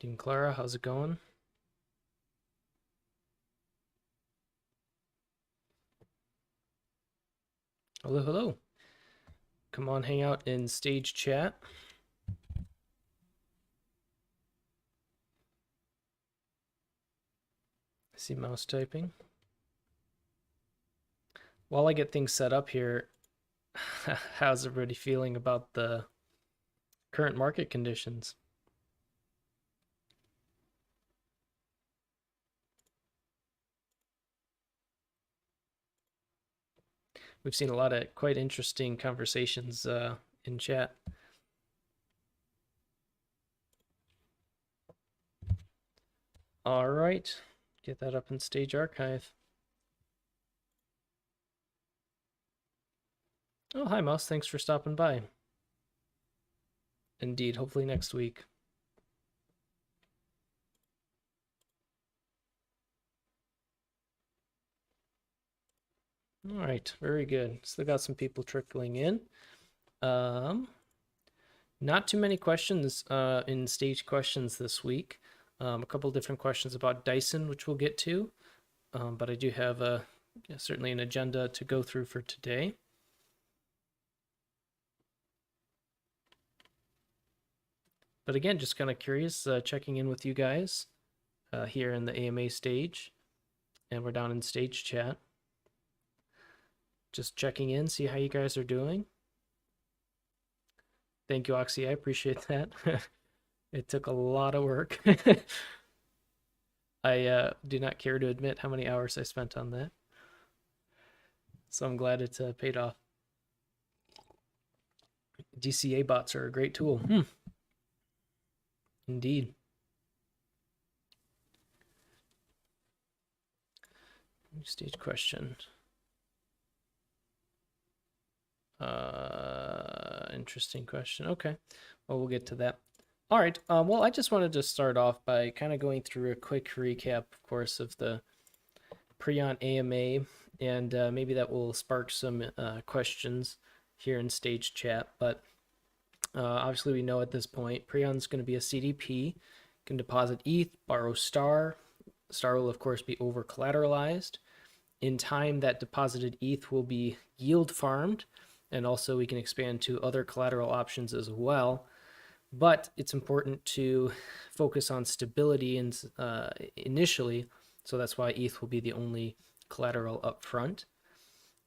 Dean Clara, how's it going? Hello, hello. Come on, hang out in stage chat. I see mouse typing. While I get things set up here, how's everybody feeling about the current market conditions? We've seen a lot of quite interesting conversations in chat. All right, get that up in Stage Archive. Oh, hi, Mouse. Thanks for stopping by. Indeed, hopefully next week. All right, very good. Still got some people trickling in. Not too many questions in stage questions this week. A couple different questions about Dyson, which we'll get to, but I do have certainly an agenda to go through for today. But again, just kind of curious, checking in with you guys here in the AMA stage, and we're down in stage chat. Just checking in, see how you guys are doing. Thank you, Oxy. I appreciate that. It took a lot of work. I do not care to admit how many hours I spent on that. So I'm glad it paid off. DCA bots are a great tool. Indeed. Stage question. Interesting question. Okay. Well, we'll get to that. All right. Well, I just wanted to start off by kind of going through a quick recap, of course, of the Preon AMA, and maybe that will spark some questions here in stage chat. But obviously, we know at this point, Preon's going to be a CDP, can deposit ETH, borrow STAR. STAR will, of course, be over collateralized. In time, that deposited ETH will be yield farmed, and also we can expand to other collateral options as well. But it's important to focus on stability and initially, so that's why ETH will be the only collateral up front.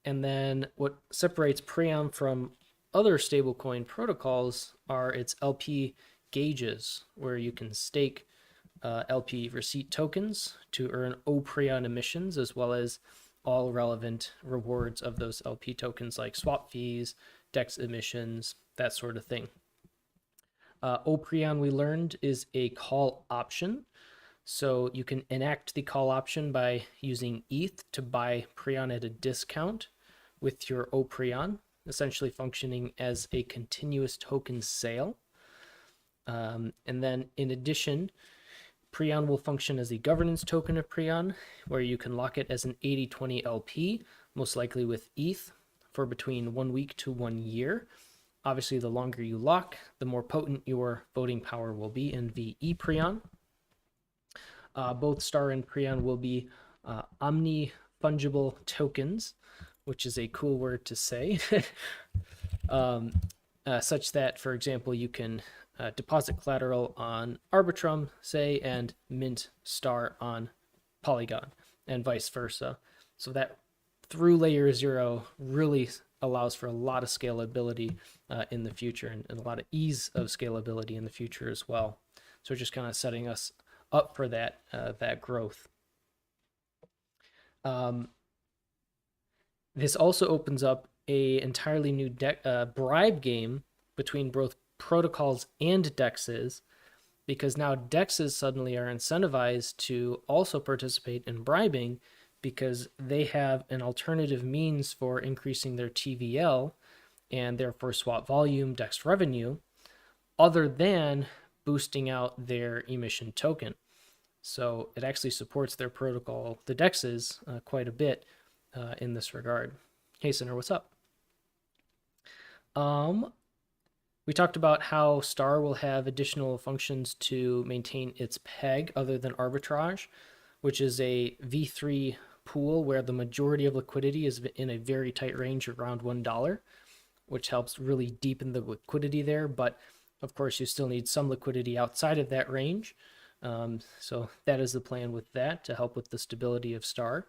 And then what separates Preon from other stablecoin protocols are its LP gauges, where you can stake LP receipt tokens to earn OPreon emissions, as well as all relevant rewards of those LP tokens like swap fees, DEX emissions, that sort of thing. OPreon, we learned, is a call option. So you can enact the call option by using ETH to buy Preon at a discount with your OPreon, essentially functioning as a continuous token sale. And then in addition, Preon will function as a governance token of Preon, where you can lock it as an 80/20 LP, most likely with ETH, for between 1 week to 1 year. Obviously, the longer you lock, the more potent your voting power will be in VE Preon. Both STAR and Preon will be omni-fungible tokens, which is a cool word to say, such that, for example, you can deposit collateral on Arbitrum, say, and mint STAR on Polygon, and vice versa. So that through layer 0 really allows for a lot of scalability in the future, and a lot of ease of scalability in the future as well. So just kind of setting us up for that growth. This also opens up a entirely new bribe game between both protocols and dexes, because now dexes suddenly are incentivized to also participate in bribing, because they have an alternative means for increasing their TVL and therefore swap volume, DEX revenue, other than boosting out their emission token. So it actually supports their protocol, the DEXs, quite a bit we We talked about how star will have additional functions to maintain its peg other than arbitrage, which is a V3 pool where the majority of liquidity is in a very tight range around $1, which helps really deepen the liquidity there. But of course, you still need some liquidity outside of that range. So that is the plan with that, to help with the stability of star.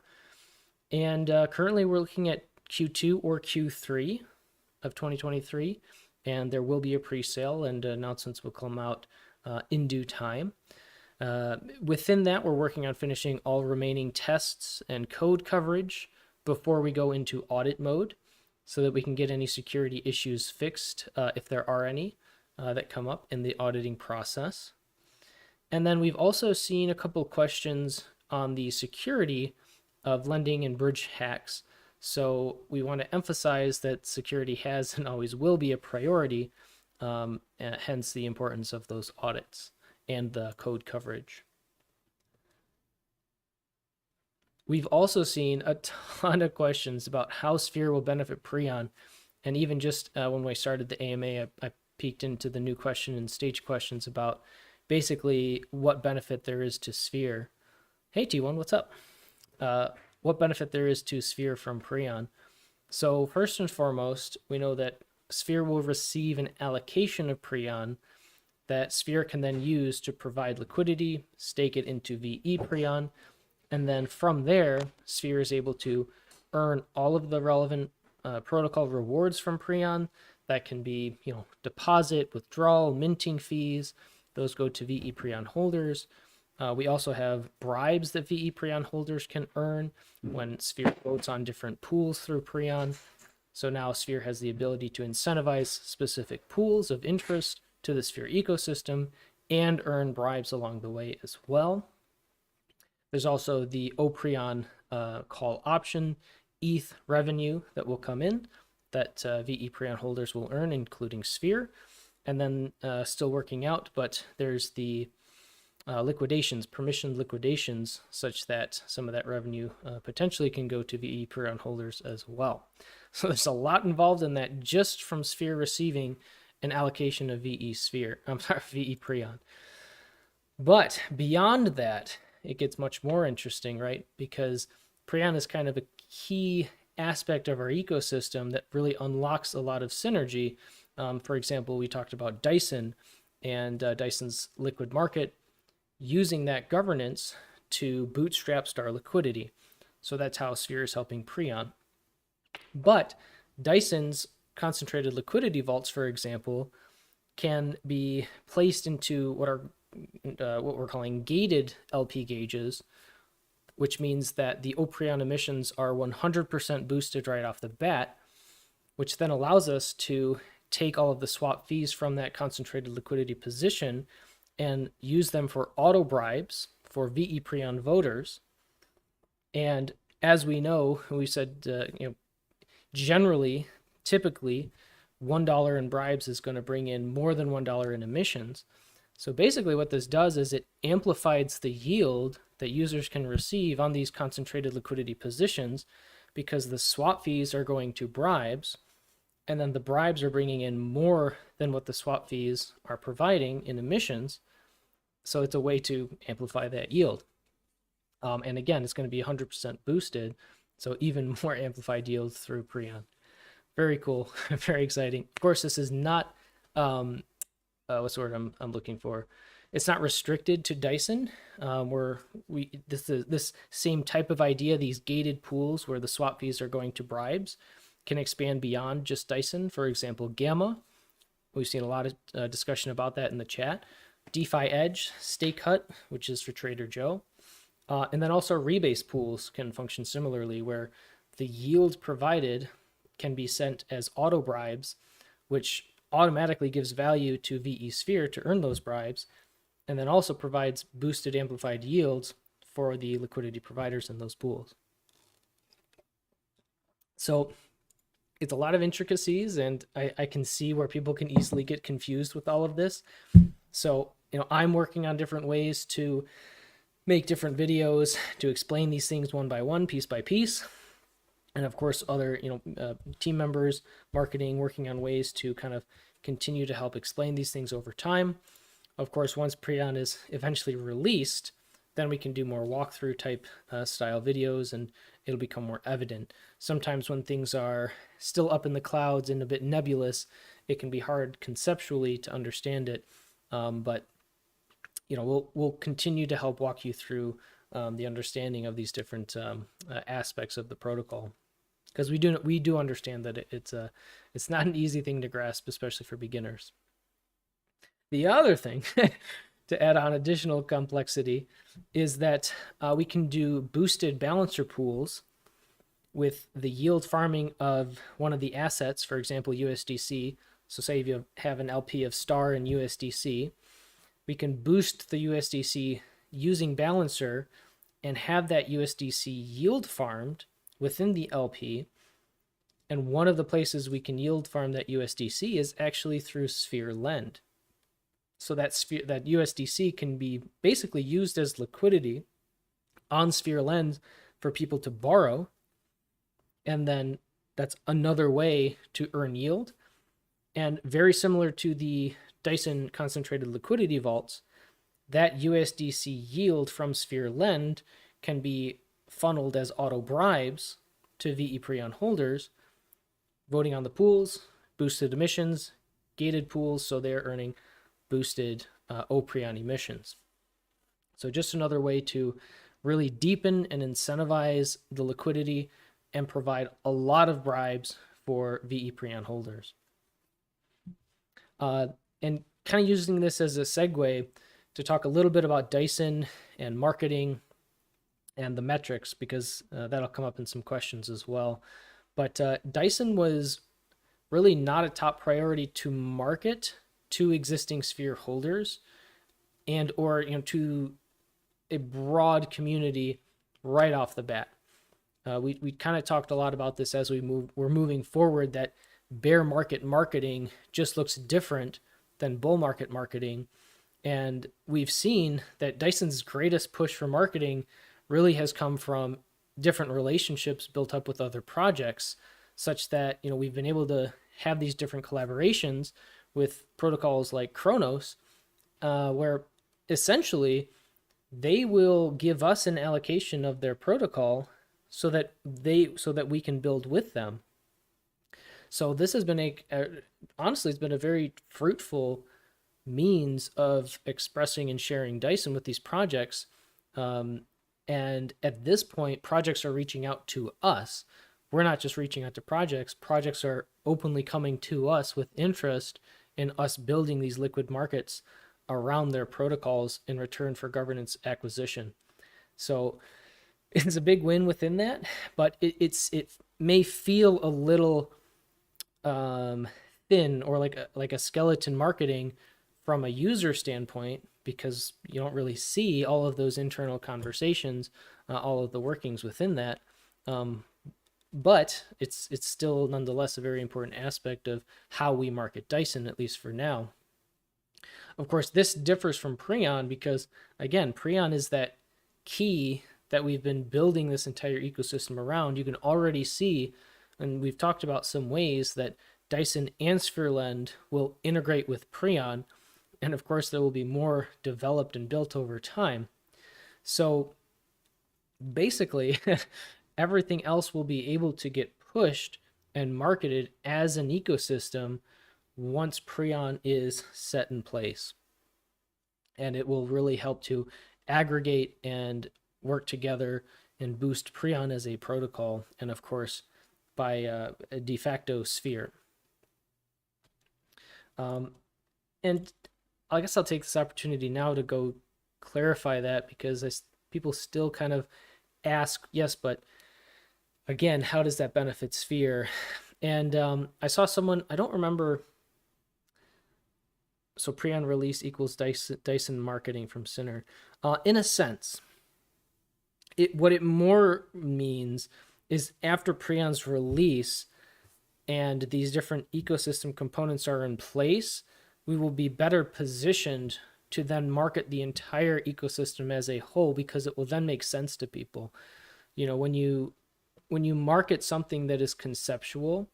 And currently we're looking at Q2 or Q3 of 2023, and there will be a pre-sale, and announcements will come out in due time. Within that, we're working on finishing all remaining tests and code coverage before we go into audit mode, so that we can get any security issues fixed, if there are any that come up in the auditing process. And then we've also seen a couple questions on the security of lending and bridge hacks. So we want to emphasize that security has and always will be a priority, hence the importance of those audits and the code coverage. We've also seen a ton of questions about how Sphere will benefit Preon. And even just when we started the AMA, I peeked into the new question and stage questions about basically what benefit there is to Sphere. Hey T1, what's up? What benefit there is to Sphere from Preon. So first and foremost, we know that Sphere will receive an allocation of Preon that Sphere can then use to provide liquidity, stake it into VE Preon, and then from there, Sphere is able to earn all of the relevant protocol rewards from Preon. That can be, deposit, withdrawal, minting fees. Those go to VE Preon holders. We also have bribes that VE Preon holders can earn when Sphere votes on different pools through Preon. So now Sphere has the ability to incentivize specific pools of interest to the Sphere ecosystem and earn bribes along the way as well. There's also the OPreon call option ETH revenue that will come in that VE Preon holders will earn, including Sphere. And then still working out, but there's the liquidations, permissioned liquidations, such that some of that revenue potentially can go to VE Preon holders as well. So there's a lot involved in that just from Sphere receiving an allocation of VE Preon. But beyond that, it gets much more interesting, right? Because Preon is kind of a key aspect of our ecosystem that really unlocks a lot of synergy. For example, we talked about Dyson and Dyson's liquid market using that governance to bootstrap star liquidity. So that's how Sphere is helping Preon. But Dyson's concentrated liquidity vaults, for example, can be placed into what we're calling gated LP gauges, which means that the OPreon emissions are 100% boosted right off the bat, which then allows us to take all of the swap fees from that concentrated liquidity position and use them for auto bribes for VE Preon voters. And as we know, we said, generally, typically, $1 in bribes is going to bring in more than $1 in emissions. So basically what this does is it amplifies the yield that users can receive on these concentrated liquidity positions, because the swap fees are going to bribes, and then the bribes are bringing in more than what the swap fees are providing in emissions. So it's a way to amplify that yield. And again, it's going to be 100% boosted, so even more amplified yield through Preon. Very cool, very exciting. Of course, this is not, what's the word I'm looking for? It's not restricted to Dyson. This same type of idea, these gated pools where the swap fees are going to bribes, can expand beyond just Dyson. For example, Gamma. We've seen a lot of discussion about that in the chat. DeFi Edge, Stake Hut, which is for Trader Joe. And then also rebase pools can function similarly, where the yield provided can be sent as auto bribes, which automatically gives value to VE Sphere to earn those bribes, and then also provides boosted amplified yields for the liquidity providers in those pools. So it's a lot of intricacies, and I can see where people can easily get confused with all of this. So, I'm working on different ways to make different videos to explain these things one by one, piece by piece. And of course, other, team members, marketing, working on ways to kind of continue to help explain these things over time. Of course, once Preon is eventually released, then we can do more walkthrough type style videos, and it'll become more evident. Sometimes when things are still up in the clouds and a bit nebulous, it can be hard conceptually to understand it. But we'll continue to help walk you through the understanding of these different aspects of the protocol, because we do understand that it's not an easy thing to grasp, especially for beginners. The other thing to add on additional complexity is that we can do boosted balancer pools with the yield farming of one of the assets, for example, USDC. So say if you have an LP of STAR and USDC, we can boost the USDC using balancer and have that USDC yield farmed within the LP. And one of the places we can yield farm that USDC is actually through Sphere Lend. So that USDC can be basically used as liquidity on Sphere Lend for people to borrow. And then that's another way to earn yield. And very similar to the Dyson concentrated liquidity vaults, that USDC yield from Sphere Lend can be funneled as auto bribes to VE Preon holders, voting on the pools, boosted emissions, gated pools, so they're earning boosted Preon emissions. So just another way to really deepen and incentivize the liquidity and provide a lot of bribes for VE Preon holders. And kind of using this as a segue to talk a little bit about Dyson and marketing and the metrics, because that'll come up in some questions as well. But Dyson was really not a top priority to market to existing Sphere holders and or to a broad community right off the bat. We kind of talked a lot about this as we're moving forward, that bear market marketing just looks different than bull market marketing. And we've seen that Dyson's greatest push for marketing really has come from different relationships built up with other projects, such that we've been able to have these different collaborations with protocols like Kronos, where essentially they will give us an allocation of their protocol so that we can build with them. So this has been honestly, it's been a very fruitful means of expressing and sharing Dyson with these projects. And at this point, projects are reaching out to us. We're not just reaching out to projects. Projects are openly coming to us with interest in us building these liquid markets around their protocols in return for governance acquisition. So it's a big win within that, but it may feel a little thin, or like a skeleton marketing from a user standpoint, because you don't really see all of those internal conversations, all of the workings within that. But it's still nonetheless a very important aspect of how we market Dyson, at least for now. Of course, this differs from Preon because, again, Preon is that key that we've been building this entire ecosystem around. You can already see, and we've talked about some ways that Dyson and Spherelend will integrate with Preon, and of course there will be more developed and built over time. So basically, everything else will be able to get pushed and marketed as an ecosystem once Preon is set in place. And it will really help to aggregate and work together and boost Preon as a protocol, and of course by a de facto sphere. And I guess I'll take this opportunity now to go clarify that, because people still kind of ask, yes, but again, how does that benefit Sphere? And I saw someone, I don't remember, so Preon release equals Dyson marketing from Sinner. In a sense, what it more means is after Preon's release and these different ecosystem components are in place, we will be better positioned to then market the entire ecosystem as a whole, because it will then make sense to people. When you market something that is conceptual,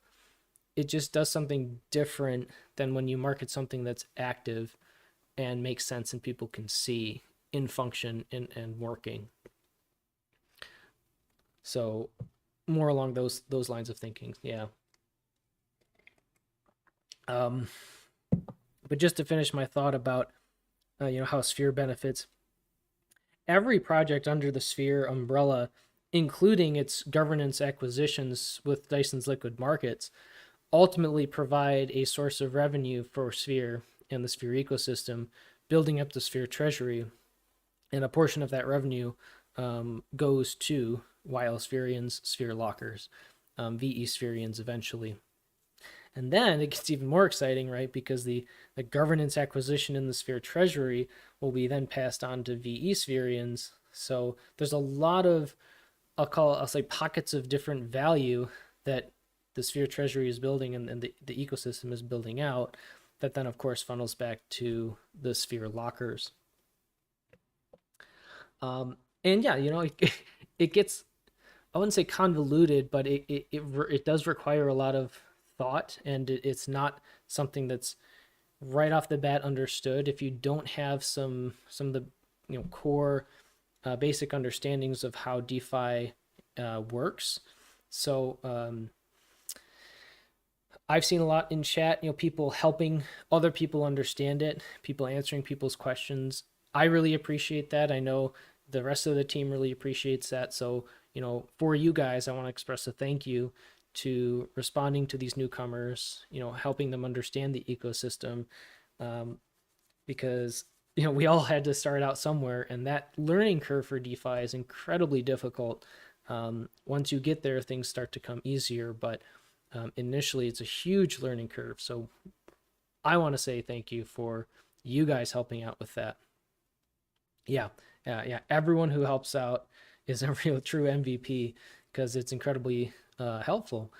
it just does something different than when you market something that's active and makes sense and people can see in function and working. So more along those lines of thinking, yeah. But just to finish my thought about how Sphere benefits every project under the Sphere umbrella, including its governance acquisitions with Dyson's liquid markets, ultimately provide a source of revenue for Sphere and the Sphere ecosystem, building up the Sphere treasury. And a portion of that revenue goes to Sphere Sphere lockers, VE Spherians eventually. And then it gets even more exciting, right? Because the governance acquisition in the Sphere treasury will be then passed on to VE Spherians. So there's a lot of, I'll say pockets of different value that the Sphere treasury is building and the ecosystem is building out, that then of course funnels back to the Sphere lockers. And yeah, it gets, I wouldn't say convoluted, but it does require a lot of thought, and it's not something that's right off the bat understood if you don't have some of the core basic understandings of how DeFi works. So I've seen a lot in chat, people helping other people understand it, people answering people's questions. I really appreciate that. I know the rest of the team really appreciates that. So, for you guys, I want to express a thank you to responding to these newcomers, helping them understand the ecosystem, because, we all had to start out somewhere, and that learning curve for DeFi is incredibly difficult. Once you get there, things start to come easier, but initially it's a huge learning curve. So I want to say thank you for you guys helping out with that. Yeah. Everyone who helps out is a real true MVP because it's incredibly helpful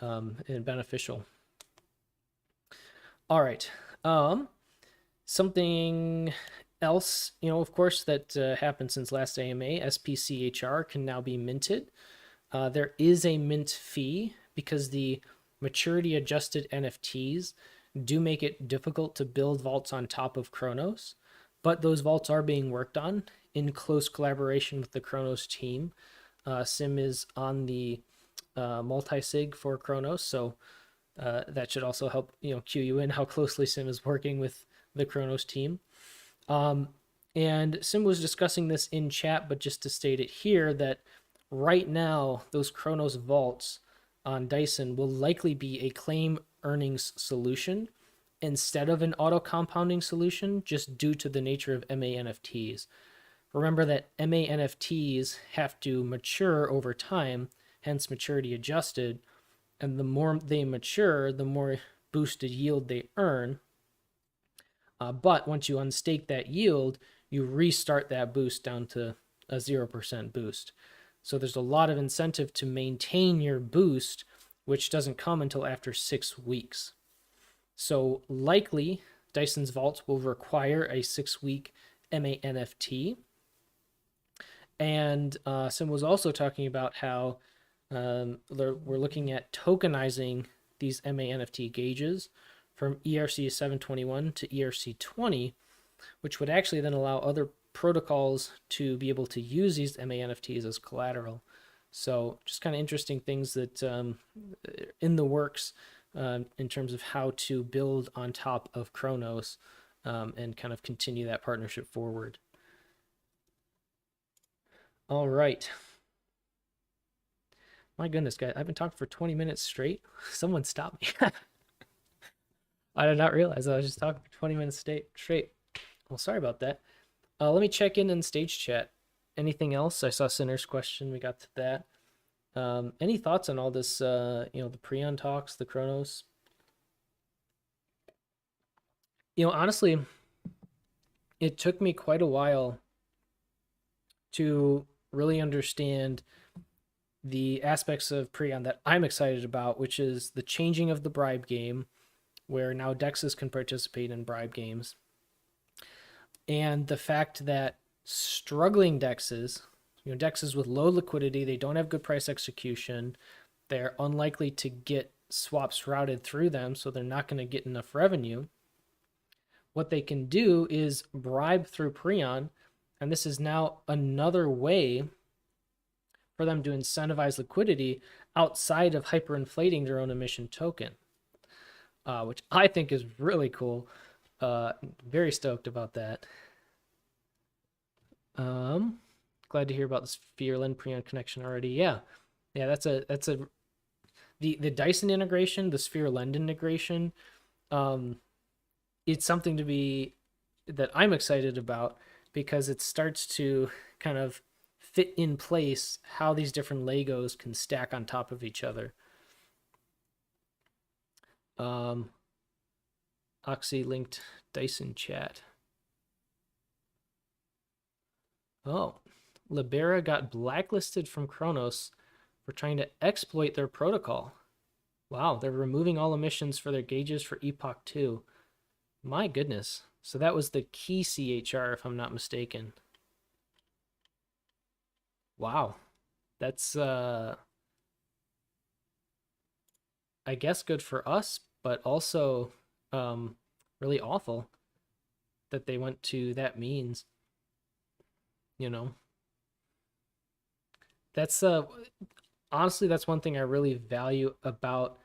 and beneficial. All right. Something else, of course, that happened since last AMA, SPCHR can now be minted. There is a mint fee because the maturity adjusted NFTs do make it difficult to build vaults on top of Chronos, but those vaults are being worked on in close collaboration with the Chronos team. Sim is on the multi-sig for Chronos, so that should also help cue you in how closely Sim is working with the Chronos team. And Sim was discussing this in chat, but just to state it here, that right now those Chronos vaults on Dyson will likely be a claim earnings solution instead of an auto compounding solution, just due to the nature of MA NFTs. Remember that MA NFTs have to mature over time, hence maturity adjusted, and the more they mature, the more boosted yield they earn. But once you unstake that yield, you restart that boost down to a 0% boost. So there's a lot of incentive to maintain your boost, which doesn't come until after 6 weeks. So likely, Dyson's Vault will require a 6-week MA NFT. And Sim was also talking about how we're looking at tokenizing these MA NFT gauges from ERC 721 to ERC 20, which would actually then allow other protocols to be able to use these MA NFTs as collateral. So just kind of interesting things that in the works in terms of how to build on top of Chronos and kind of continue that partnership forward. All right. My goodness, guys, I've been talking for 20 minutes straight. Someone stop me. I did not realize I was just talking for 20 minutes straight. Well, sorry about that. Let me check in stage chat. Anything else? I saw Sinner's question. We got to that. Any thoughts on all this, the Preon talks, the Chronos? Honestly, it took me quite a while to really understand the aspects of Preon that I'm excited about, which is the changing of the bribe game, where now DEXs can participate in bribe games. And the fact that struggling DEXs, DEXs with low liquidity, they don't have good price execution, they're unlikely to get swaps routed through them, so they're not going to get enough revenue. What they can do is bribe through Preon, and this is now another way for them to incentivize liquidity outside of hyperinflating their own emission token, which I think is really cool. Very stoked about that. Glad to hear about the Sphere Lend Preon connection already. Yeah, that's the Dyson integration, the Sphere Lend integration. It's something that I'm excited about because it starts to kind of fit in place how these different Legos can stack on top of each other. Oxy linked Dyson chat. Oh, Libera got blacklisted from Kronos for trying to exploit their protocol. Wow, they're removing all emissions for their gauges for Epoch 2. My goodness. So that was the key CHR, if I'm not mistaken. Wow. That's, I guess good for us, but also really awful that they went to that means. You know, that's honestly, that's one thing I really value about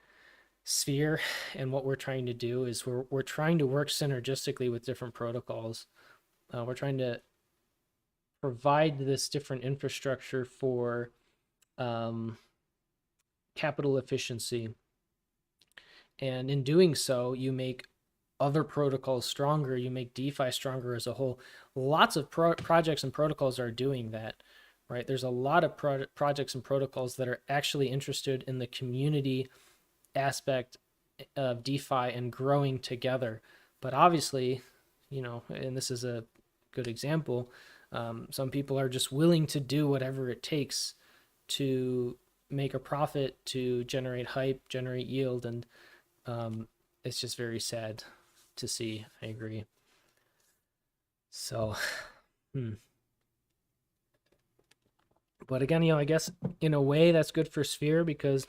Sphere and what we're trying to do is we're trying to work synergistically with different protocols. We're trying to provide this different infrastructure for capital efficiency, and in doing so, you make other protocols stronger. You make DeFi stronger as a whole. Lots of projects and protocols are doing that, right? There's a lot of projects and protocols that are actually interested in the community aspect of DeFi and growing together. But obviously, and this is a good example, some people are just willing to do whatever it takes to make a profit, to generate hype, generate yield, and it's just very sad to see. I agree. So, but again, I guess in a way that's good for Sphere because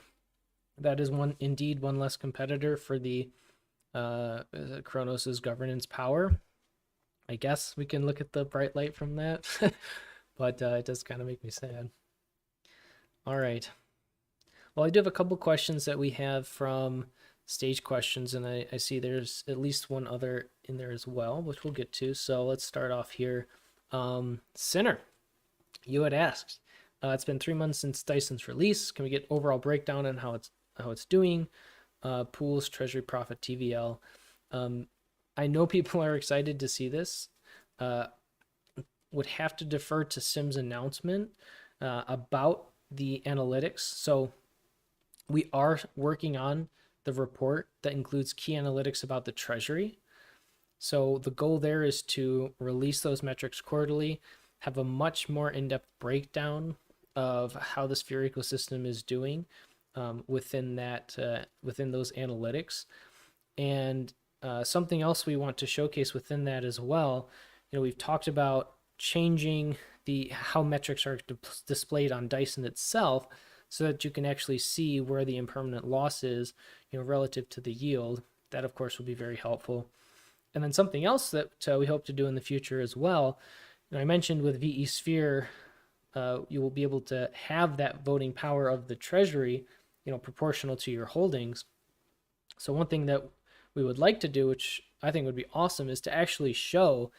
that is indeed one less competitor for the Kronos's governance power. I guess we can look at the bright light from that, but it does kind of make me sad. All right. Well, I do have a couple questions that we have from stage questions, and I see there's at least one other in there as well, which we'll get to. So let's start off here. Sinner, you had asked, it's been 3 months since Dyson's release. Can we get overall breakdown on how it's doing? Pools, treasury profit, TVL. I know people are excited to see this. Would have to defer to Sim's announcement about the analytics. So we are working on the report that includes key analytics about the treasury. So the goal there is to release those metrics quarterly, have a much more in-depth breakdown of how the Sphere ecosystem is doing within those analytics. And something else we want to showcase within that as well, we've talked about changing how metrics are displayed on Dyson itself so that you can actually see where the impermanent loss is, relative to the yield. That, of course, will be very helpful. And then something else that we hope to do in the future as well, I mentioned with VE Sphere, you will be able to have that voting power of the treasury, proportional to your holdings. So one thing that we would like to do, which I think would be awesome, is to actually show,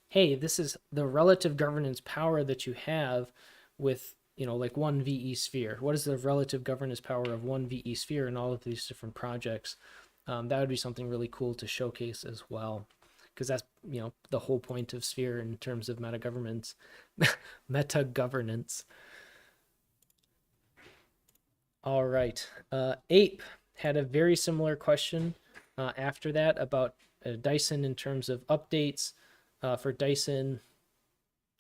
hey, this is the relative governance power that you have with, like one VE Sphere. What is the relative governance power of one VE Sphere in all of these different projects? That would be something really cool to showcase as well, because that's, the whole point of Sphere in terms of meta governance. Meta governance. All right. Ape had a very similar question after that about Dyson in terms of updates for Dyson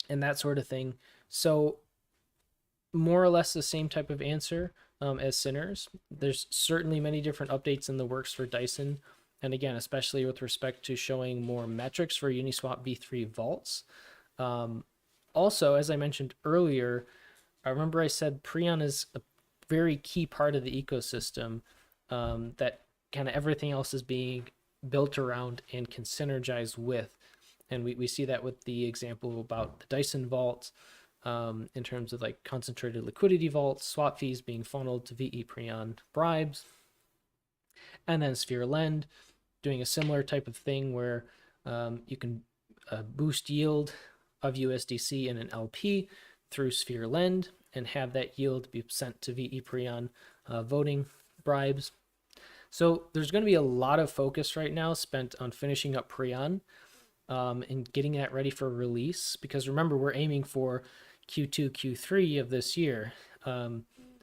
and that sort of thing. So more or less the same type of answer as Sinners. There's certainly many different updates in the works for Dyson. And again, especially with respect to showing more metrics for Uniswap v3 vaults. Also, as I mentioned earlier, I remember I said Preon is a very key part of the ecosystem. that kind of everything else is being built around and can synergize with. And we see that with the example about the Dyson vaults, in terms of like concentrated liquidity vaults, swap fees being funneled to VE Preon bribes, and then Sphere Lend doing a similar type of thing where you can boost yield of USDC in an LP through Sphere Lend and have that yield be sent to VE Preon voting bribes. So there's going to be a lot of focus right now spent on finishing up Preon and getting that ready for release, because remember, we're aiming for Q2, Q3 of this year.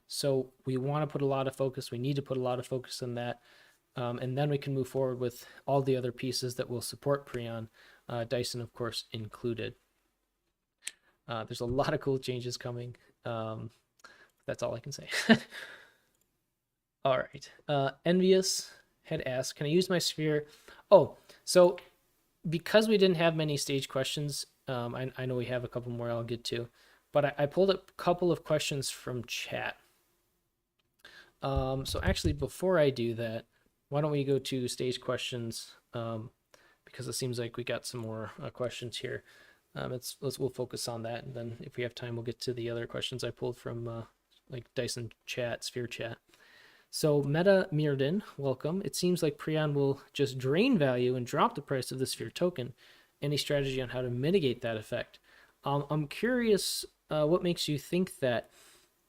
So we want to put a lot of focus. We need to put a lot of focus on that. And then we can move forward with all the other pieces that will support Preon, Dyson, of course, included. There's a lot of cool changes coming. That's all I can say. All right. Envious had asked, can I use my sphere? Oh, so because we didn't have many stage questions, I know we have a couple more I'll get to, but I pulled up a couple of questions from chat. So actually, before I do that, why don't we go to stage questions, because it seems like we got some more questions here. We'll focus on that, and then if we have time, we'll get to the other questions I pulled from like Dyson chat, Sphere chat. So Meta Mirden, welcome. It seems like Preon will just drain value and drop the price of the Sphere token. Any strategy on how to mitigate that effect? I'm curious what makes you think that,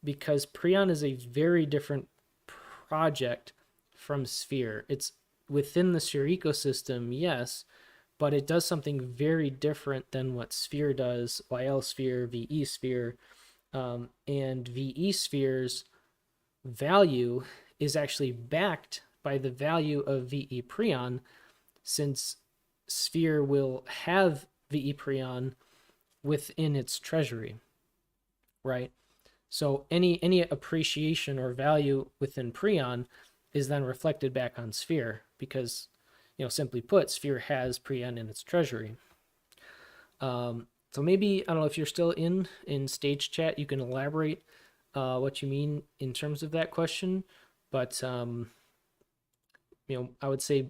because Preon is a very different project from Sphere. It's within the Sphere ecosystem, yes, but it does something very different than what Sphere does, YL Sphere, VE Sphere, and VE Sphere's value is actually backed by the value of VE Preon, since Sphere will have VE Preon within its treasury, right? So any appreciation or value within Preon is then reflected back on Sphere, because, simply put, Sphere has Preon in its treasury. So maybe, I don't know if you're still in stage chat, you can elaborate what you mean in terms of that question. But, I would say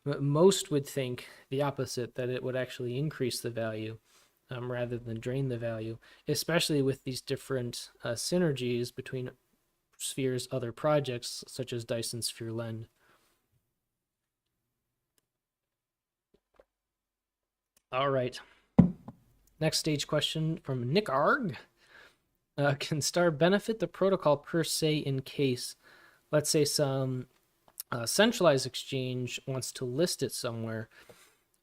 most would think the opposite, that it would actually increase the value rather than drain the value, especially with these different synergies between Sphere's other projects, such as Dyson Sphere Lend. All right. Next stage question from Nick Arg. Can Star benefit the protocol per se in case, let's say, some centralized exchange wants to list it somewhere?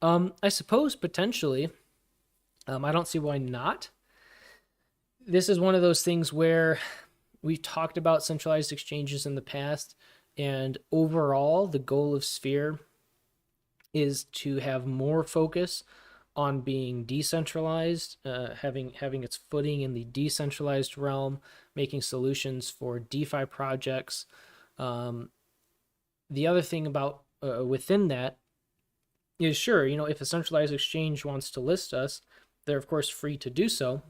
I suppose potentially. I don't see why not. This is one of those things where we've talked about centralized exchanges in the past, and overall, the goal of Sphere is to have more focus on being decentralized, having its footing in the decentralized realm, making solutions for DeFi projects. The other thing about within that is, sure, if a centralized exchange wants to list us, they're of course free to do so.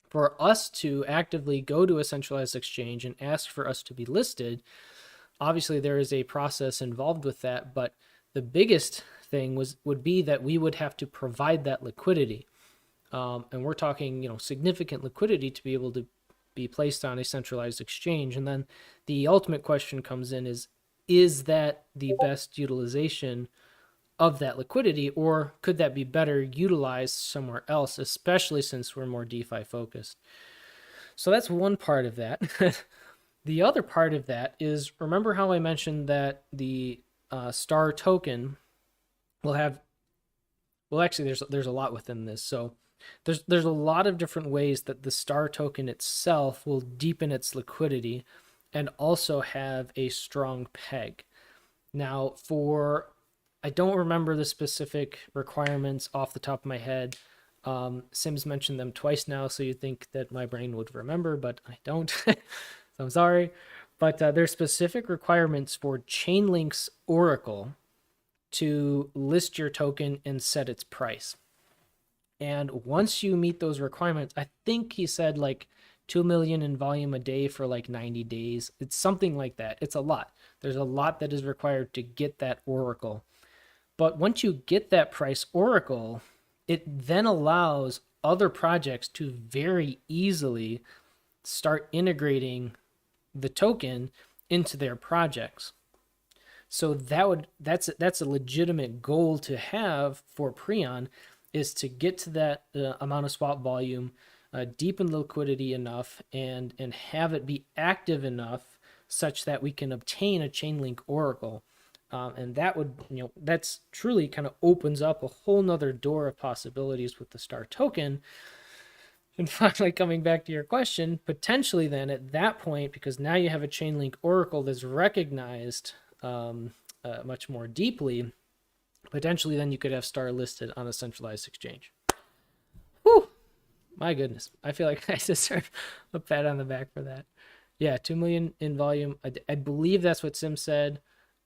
For us to actively go to a centralized exchange and ask for us to be listed, obviously there is a process involved with that, but the biggest thing would be that we would have to provide that liquidity. And we're talking, significant liquidity to be able to be placed on a centralized exchange. And then the ultimate question comes in is that the best utilization of that liquidity, or could that be better utilized somewhere else, especially since we're more DeFi focused? So that's one part of that. The other part of that is, remember how I mentioned that the Star token will have, well, actually there's a lot within this. So there's a lot of different ways that the Star token itself will deepen its liquidity and also have a strong peg. Now, I don't remember the specific requirements off the top of my head. Sim's mentioned them twice now, so you'd think that my brain would remember, but I don't. So I'm sorry. But there's specific requirements for Chainlink's Oracle to list your token and set its price. And once you meet those requirements, I think he said like 2 million in volume a day for like 90 days. It's something like that. It's a lot. There's a lot that is required to get that oracle. But once you get that price oracle, it then allows other projects to very easily start integrating the token into their projects. So that's a legitimate goal to have for Preon, is to get to that amount of swap volume, deepen liquidity enough, and have it be active enough such that we can obtain a Chainlink oracle. And that would, that's truly kind of opens up a whole nother door of possibilities with the Star token. And finally, coming back to your question, potentially then at that point, because now you have a Chainlink oracle that's recognized much more deeply, potentially then you could have Star listed on a centralized exchange. Whew! My goodness. I feel like I deserve a pat on the back for that. Yeah, 2 million in volume. I believe that's what Sim said.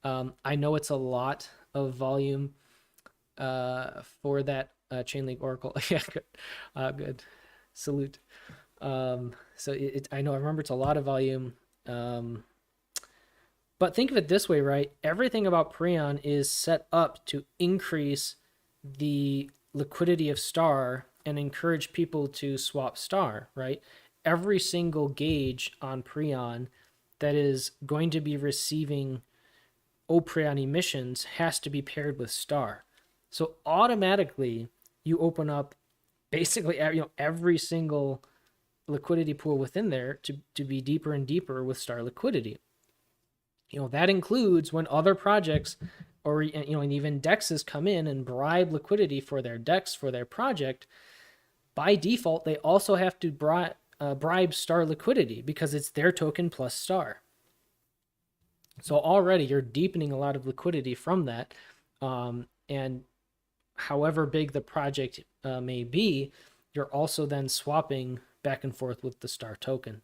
I know it's a lot of volume for that Chainlink oracle. Yeah, good. Good. Salute. So I know, I remember it's a lot of volume. But think of it this way, right? Everything about Preon is set up to increase the liquidity of Star and encourage people to swap Star, right? Every single gauge on Preon that is going to be receiving Preon emissions has to be paired with Star. So automatically you open up basically every single liquidity pool within there to be deeper and deeper with Star liquidity. That includes when other projects or and even dexes come in and bribe liquidity for their dex for their project. By default, they also have to bribe Star liquidity because it's their token plus Star. So already you're deepening a lot of liquidity from that. And however big the project may be, you're also then swapping back and forth with the Star token.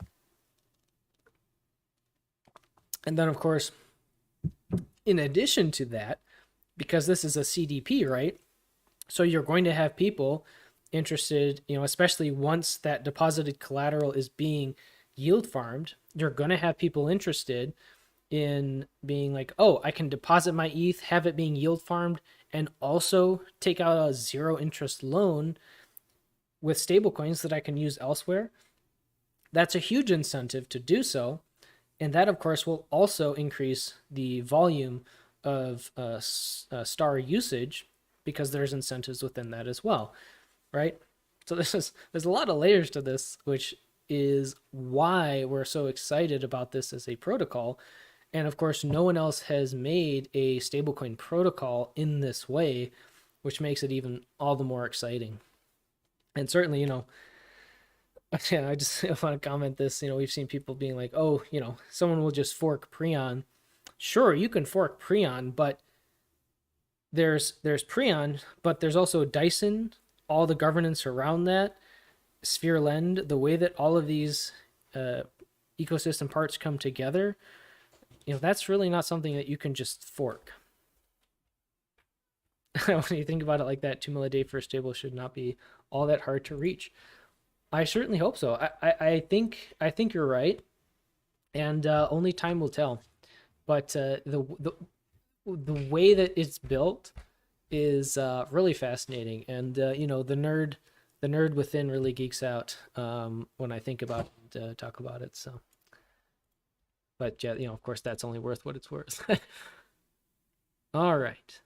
And then, of course, in addition to that, because this is a CDP, right? So you're going to have people interested, especially once that deposited collateral is being yield farmed, you're going to have people interested in being like, oh, I can deposit my ETH, have it being yield farmed, and also take out a zero interest loan with stablecoins that I can use elsewhere. That's a huge incentive to do so. And that, of course, will also increase the volume of Star usage because there's incentives within that as well, right? So there's a lot of layers to this, which is why we're so excited about this as a protocol. And of course, no one else has made a stablecoin protocol in this way, which makes it even all the more exciting. And certainly, yeah, I just want to comment this. We've seen people being like, oh, someone will just fork Preon. Sure, you can fork Preon, but there's Preon, but there's also Dyson, all the governance around that, Sphere Lend, the way that all of these ecosystem parts come together. That's really not something that you can just fork. When you think about it like that, 2 mil a day for a stable should not be all that hard to reach. I certainly hope so. I think you're right, and only time will tell. But the way that it's built is really fascinating, and the nerd within really geeks out when I think about it, talk about it. So, but yeah, of course, that's only worth what it's worth. All right.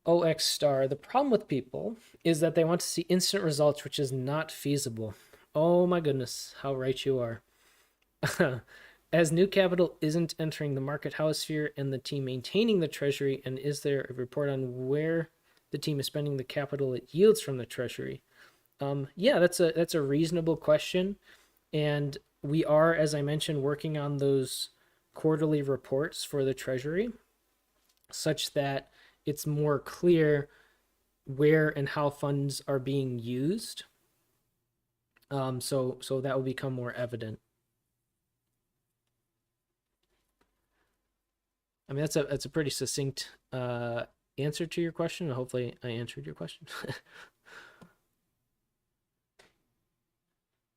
OX star. The problem with people is that they want to see instant results, which is not feasible. Oh my goodness, how right you are. As new capital isn't entering the market, how is Sphere and the team maintaining the treasury, and is there a report on where the team is spending the capital it yields from the treasury? Yeah, that's a reasonable question, and we are, as I mentioned, working on those quarterly reports for the treasury such that it's more clear where and how funds are being used. So that will become more evident. I mean, that's a pretty succinct answer to your question. Hopefully I answered your question.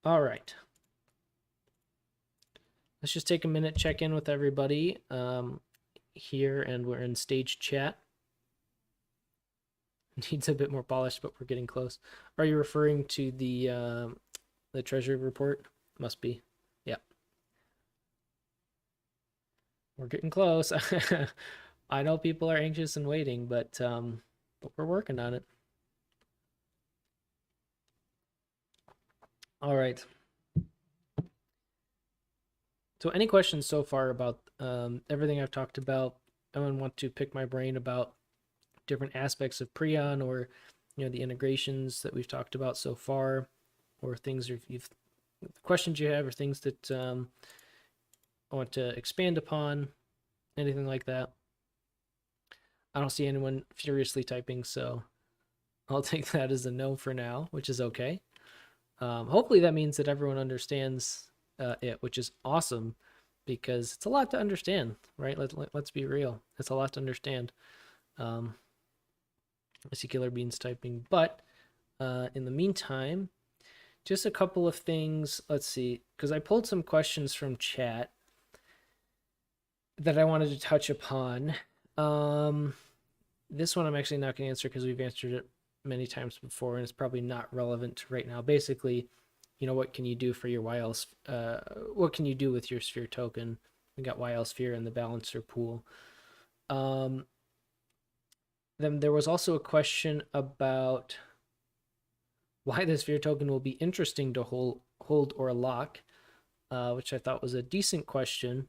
All right. Let's just take a minute, check in with everybody here, and we're in stage chat. Needs a bit more polish, but we're getting close. Are you referring to the Treasury report? Must be. Yeah. We're getting close. I know people are anxious and waiting, but we're working on it. All right. So any questions so far about everything I've talked about? Anyone want to pick my brain about different aspects of Preon, or the integrations that we've talked about so far, or things you've questions you have, or things that I want to expand upon, anything like that? I don't see anyone furiously typing, so I'll take that as a no for now, which is okay. Hopefully that means that everyone understands it, which is awesome, because it's a lot to understand, right? Let's be real. It's a lot to understand. I see Killer Beans typing, but in the meantime, just a couple of things. Let's see, because I pulled some questions from chat that I wanted to touch upon. This one I'm actually not going to answer because we've answered it many times before, and it's probably not relevant right now. Basically, what can you do for your YL? What can you do with your sphere token? We got YL sphere in the balancer pool. Then there was also a question about why the sphere token will be interesting to hold or lock, which I thought was a decent question,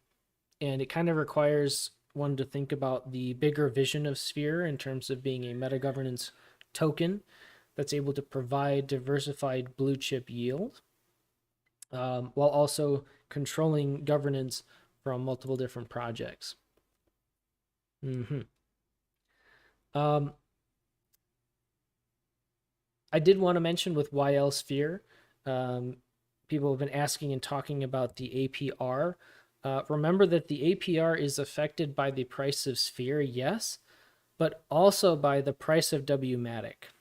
and it kind of requires one to think about the bigger vision of Sphere in terms of being a meta governance token that's able to provide diversified blue chip yield, while also controlling governance from multiple different projects. I did want to mention with YL Sphere, people have been asking and talking about the APR. Remember that the APR is affected by the price of Sphere, yes, but also by the price of WMatic.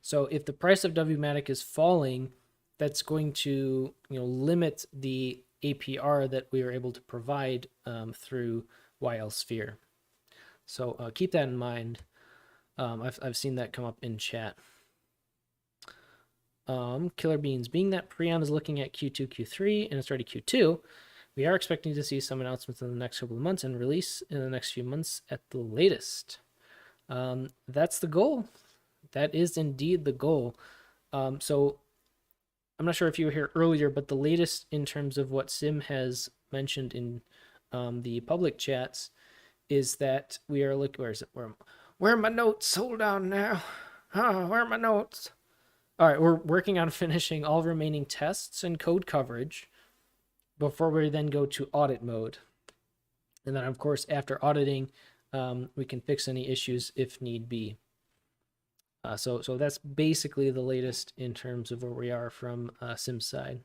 So if the price of WMatic is falling, that's going to limit the APR that we are able to provide through YL Sphere. So keep that in mind. I've seen that come up in chat. Killer Beans, being that Preon is looking at Q2, Q3, and it's already Q2, we are expecting to see some announcements in the next couple of months and release in the next few months at the latest. That's the goal. That is indeed the goal. So I'm not sure if you were here earlier, but the latest in terms of what Sim has mentioned in the public chats is that we are looking. Where is it? Where are my notes? Hold on now. Where are my notes? All right, we're working on finishing all remaining tests and code coverage before we then go to audit mode. And then, of course, after auditing, we can fix any issues if need be. So that's basically the latest in terms of where we are from Sim's side.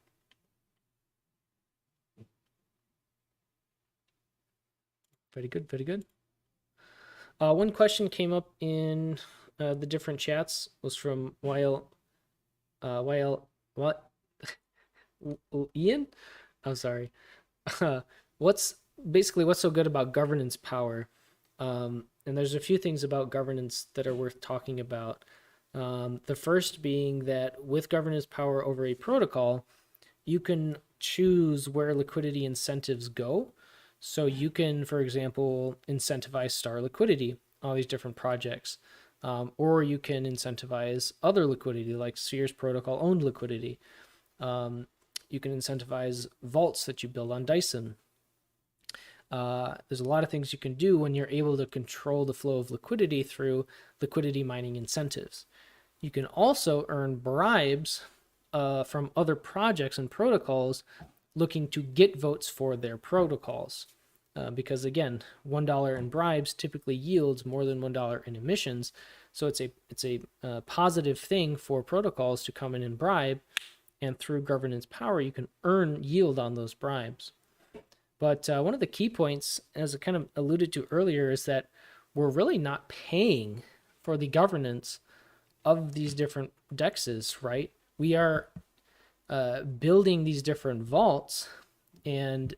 Very good, very good. One question came up in the different chats was from what? Ian? I'm sorry. What's so good about governance power? And there's a few things about governance that are worth talking about. The first being that with governance power over a protocol, you can choose where liquidity incentives go. So you can, for example, incentivize star liquidity, all these different projects. Or you can incentivize other liquidity, like Sphere's protocol-owned liquidity. You can incentivize vaults that you build on Dyson. There's a lot of things you can do when you're able to control the flow of liquidity through liquidity mining incentives. You can also earn bribes from other projects and protocols looking to get votes for their protocols. Because again, $1 in bribes typically yields more than $1 in emissions. So it's a positive thing for protocols to come in and bribe, and through governance power, you can earn yield on those bribes. But one of the key points, as I kind of alluded to earlier, is that we're really not paying for the governance of these different dexes, right? We are building these different vaults, and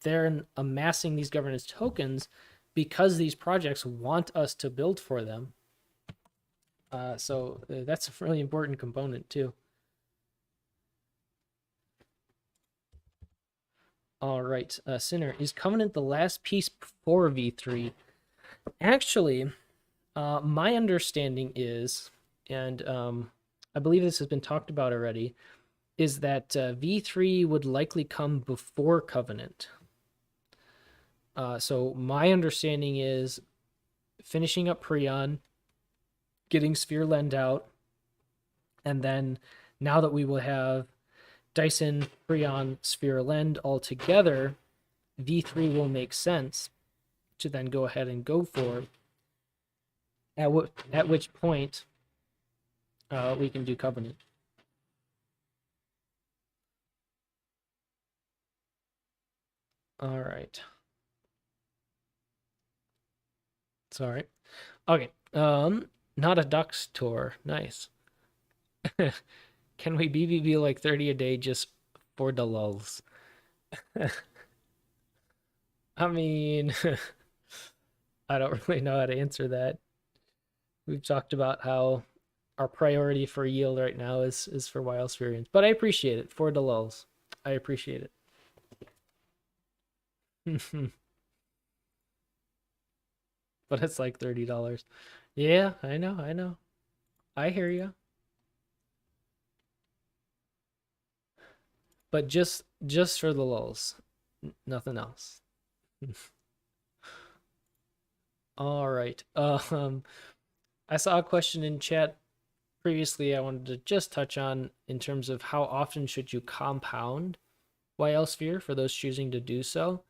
they're amassing these governance tokens because these projects want us to build for them. So that's a really important component too. All right, Sinner, is Covenant the last piece before V3? Actually, my understanding is, and I believe this has been talked about already, is that V3 would likely come before Covenant. So my understanding is finishing up Preon, getting Sphere Lend out, and then now that we will have Dyson, Preon, Sphere Lend all together, V3 will make sense to then go ahead and go for. At which point we can do Covenant. All right. Sorry. Okay. Not a Ducks tour. Nice. Can we BBB like 30 a day just for the lulls? I mean, I don't really know how to answer that. We've talked about how our priority for yield right now is for wild experience, but I appreciate it for the lulls. I appreciate it. But it's like $30. Yeah, I know, I know. I hear you. But just for the lulls, nothing else. All right. I saw a question in chat previously I wanted to just touch on in terms of how often should you compound YL Sphere for those choosing to do so.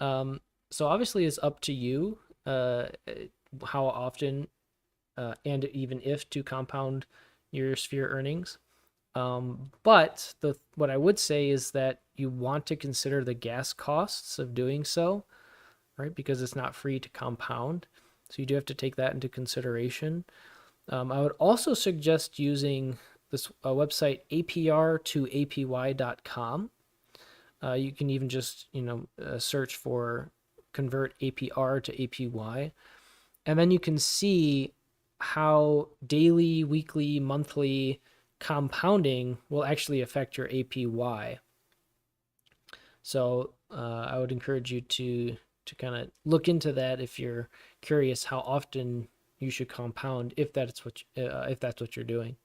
So obviously it's up to you how often and even if to compound your Sphere earnings. But what I would say is that you want to consider the gas costs of doing so, right? Because it's not free to compound. So you do have to take that into consideration. I would also suggest using this website apr2apy.com. You can even just search for convert APR to APY, and then you can see how daily, weekly, monthly compounding will actually affect your APY. So I would encourage you to kind of look into that if you're curious how often you should compound if that's what you're doing.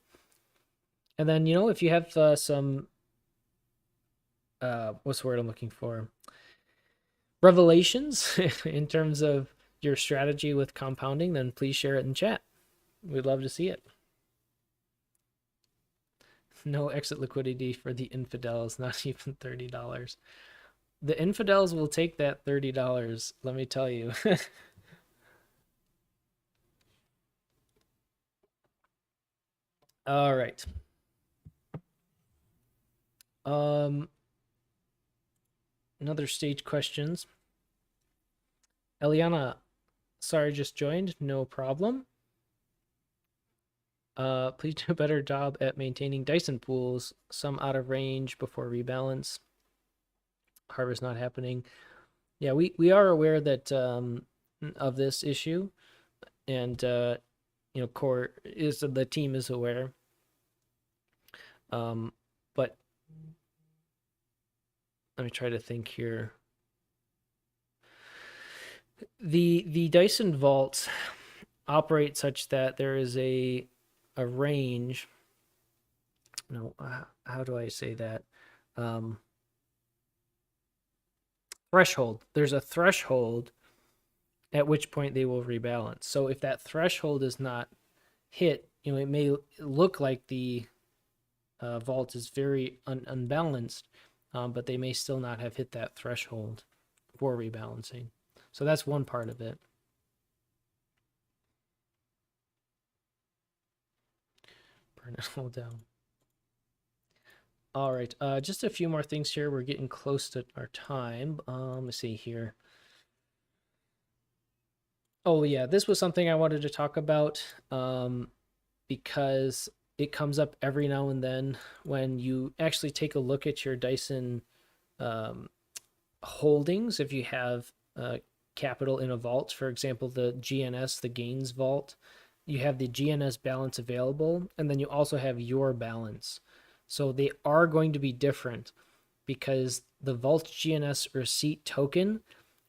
And then if you have some what's the word I'm looking for? Revelations in terms of your strategy with compounding, then please share it in chat. We'd love to see it. No exit liquidity for the infidels, not even $30. The infidels will take that $30, let me tell you. All right. Another stage questions. Eliana, sorry, just joined. No problem. Please do a better job at maintaining Dyson pools. Some out of range before rebalance. Harvest not happening. Yeah, we are aware that of this issue, and core is the team is aware. But let me try to think here. The Dyson vaults operate such that there is a range. No, how do I say that? Threshold. There's a threshold at which point they will rebalance. So if that threshold is not hit, it may look like the vault is very unbalanced, but they may still not have hit that threshold for rebalancing. So that's one part of it. Burn it all down. All right, just a few more things here. We're getting close to our time. Let's see here. Oh yeah, this was something I wanted to talk about because it comes up every now and then when you actually take a look at your Dyson holdings. If you have capital in a vault, for example, the GNS, the gains vault, you have the GNS balance available, and then you also have your balance. So they are going to be different because the vault GNS receipt token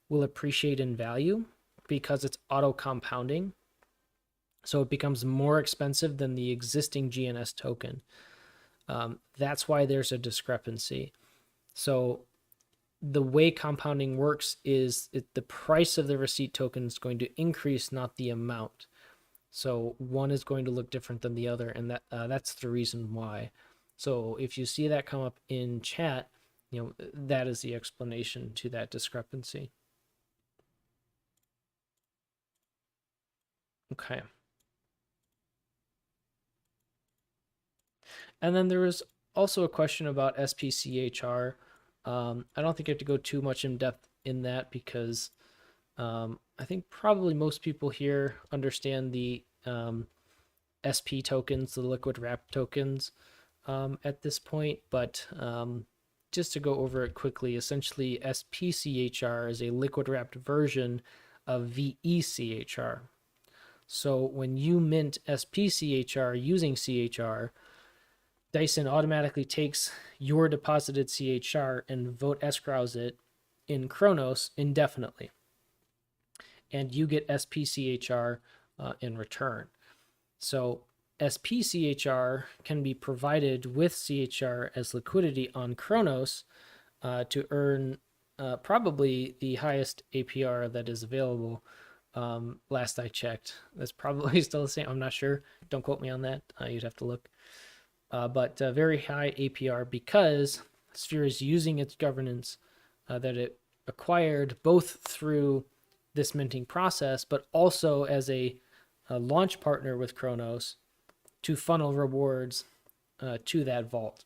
will appreciate in value because it's auto compounding. So it becomes more expensive than the existing GNS token. That's why there's a discrepancy. So the way compounding works is the price of the receipt token is going to increase, not the amount. So one is going to look different than the other, and that's the reason why. So if you see that come up in chat, that is the explanation to that discrepancy. Okay. And then there was also a question about SPCHR. I don't think I have to go too much in depth in that because I think probably most people here understand the SP tokens, the liquid wrap tokens at this point. But just to go over it quickly, essentially SPCHR is a liquid wrapped version of VECHR. So when you mint SPCHR using CHR, Dyson automatically takes your deposited CHR and vote escrows it in Kronos indefinitely. And you get SPCHR in return. So SPCHR can be provided with CHR as liquidity on Kronos to earn probably the highest APR that is available. Last I checked, that's probably still the same. I'm not sure. Don't quote me on that. You'd have to look. But very high APR because Sphere is using its governance that it acquired both through this minting process, but also as a launch partner with Kronos to funnel rewards to that vault.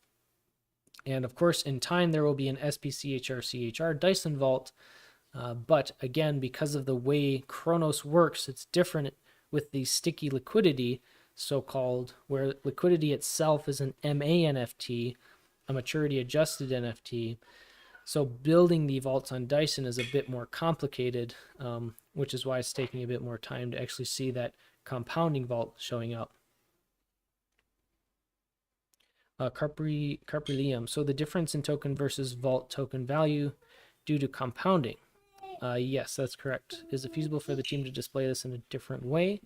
And of course, in time, there will be an SPCHR-CHR Dyson vault. But again, because of the way Kronos works, it's different with the sticky liquidity, so-called, where liquidity itself is an MA NFT, a maturity adjusted NFT. So building the vaults on Dyson is a bit more complicated, which is why it's taking a bit more time to actually see that compounding vault showing up. Carpilium. So the difference in token versus vault token value due to compounding. Yes, that's correct. Is it feasible for the team to display this in a different way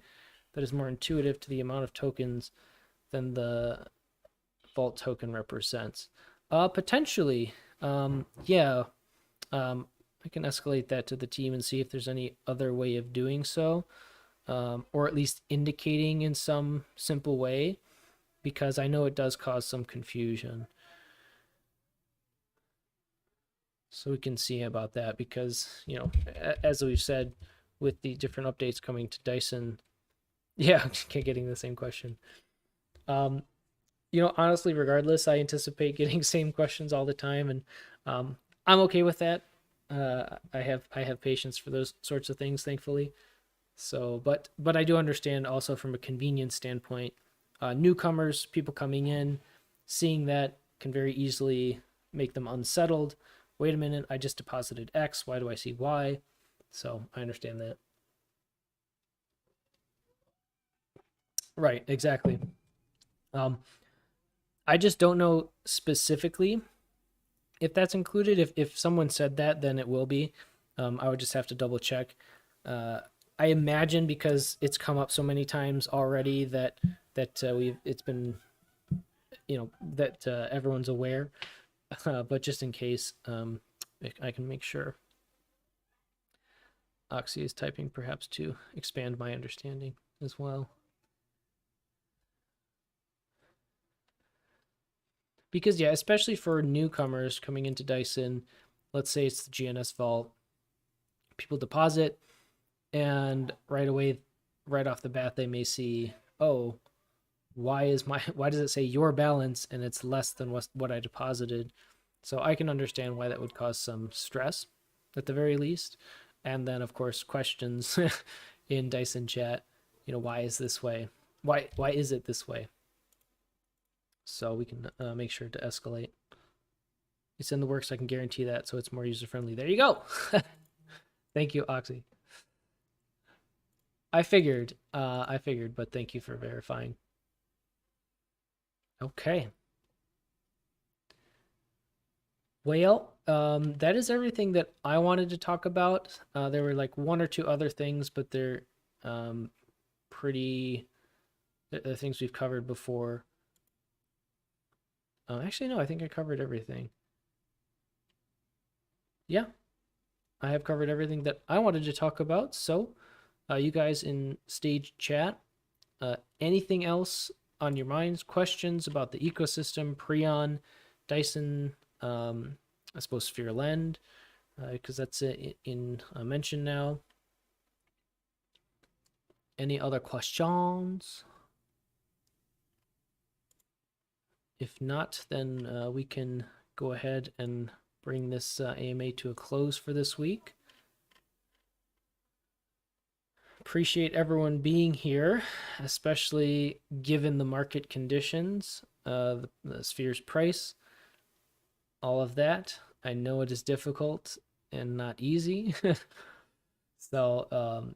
that is more intuitive to the amount of tokens than the vault token represents? Potentially. Yeah. I can escalate that to the team and see if there's any other way of doing so, or at least indicating in some simple way, because I know it does cause some confusion. So we can see about that because, as we've said, with the different updates coming to Dyson, yeah, keep getting the same question. Honestly, regardless, I anticipate getting same questions all the time, and I'm okay with that. I have patience for those sorts of things, thankfully. So, but I do understand also from a convenience standpoint, newcomers, people coming in, seeing that can very easily make them unsettled. Wait a minute, I just deposited X. Why do I see Y? So I understand that. Right, exactly. I just don't know specifically if that's included. If someone said that, then it will be. I would just have to double check. I imagine because it's come up so many times already that it's been, that everyone's aware. But just in case, I can make sure. Oxy is typing perhaps to expand my understanding as well. Because, yeah, especially for newcomers coming into Dyson, let's say it's the GNS vault, people deposit, and right away, right off the bat, they may see, oh, why does it say your balance and it's less than what I deposited? So I can understand why that would cause some stress at the very least. And then, of course, questions in Dyson chat, why is this way? Why is it this way? so we can make sure to escalate. It's in the works. I can guarantee that, so it's more user friendly. There you go. Thank you, Oxy. I figured, but thank you for verifying. Okay. Well, that is everything that I wanted to talk about. There were like one or two other things, but they're pretty the things we've covered before. Actually, no, I think I covered everything. Yeah, I have covered everything that I wanted to talk about. So, you guys in stage chat, anything else on your minds? Questions about the ecosystem, Preon, Dyson, I suppose Sphere Lend, because that's in mention now. Any other questions? If not, then we can go ahead and bring this AMA to a close for this week. Appreciate everyone being here, especially given the market conditions, the Sphere's price, all of that. I know it is difficult and not easy. So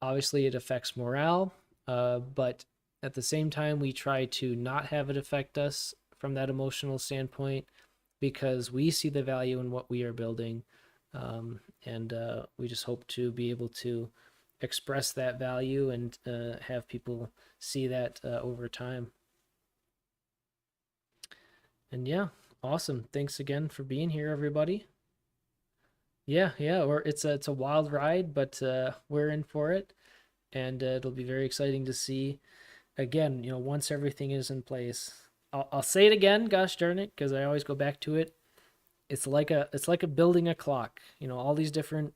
obviously it affects morale, but at the same time, we try to not have it affect us from that emotional standpoint because we see the value in what we are building. And we just hope to be able to express that value and have people see that over time. And yeah, awesome. Thanks again for being here, everybody. Yeah, or it's a wild ride, but we're in for it, and it'll be very exciting to see. Again, once everything is in place, I'll say it again. Gosh darn it, because I always go back to it. It's like a building a clock. All these different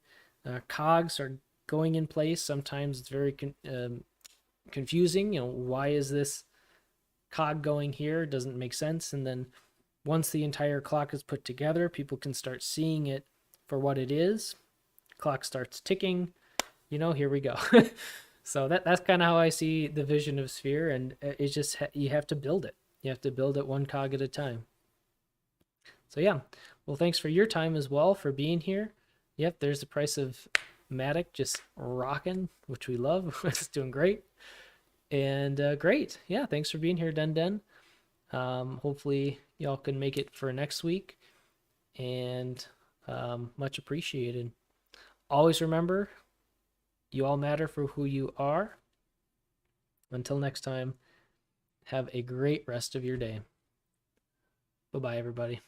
cogs are going in place. Sometimes it's very confusing. Why is this cog going here? It doesn't make sense. And then once the entire clock is put together, people can start seeing it for what it is. Clock starts ticking. Here we go. So that's kind of how I see the vision of Sphere, and it's just you have to build it. You have to build it one cog at a time. So yeah, well, thanks for your time as well for being here. Yep, there's the price of Matic just rocking, which we love. It's doing great. And great. Yeah, thanks for being here, Den. Hopefully y'all can make it for next week, and much appreciated. Always remember, you all matter for who you are. Until next time, have a great rest of your day. Bye-bye, everybody.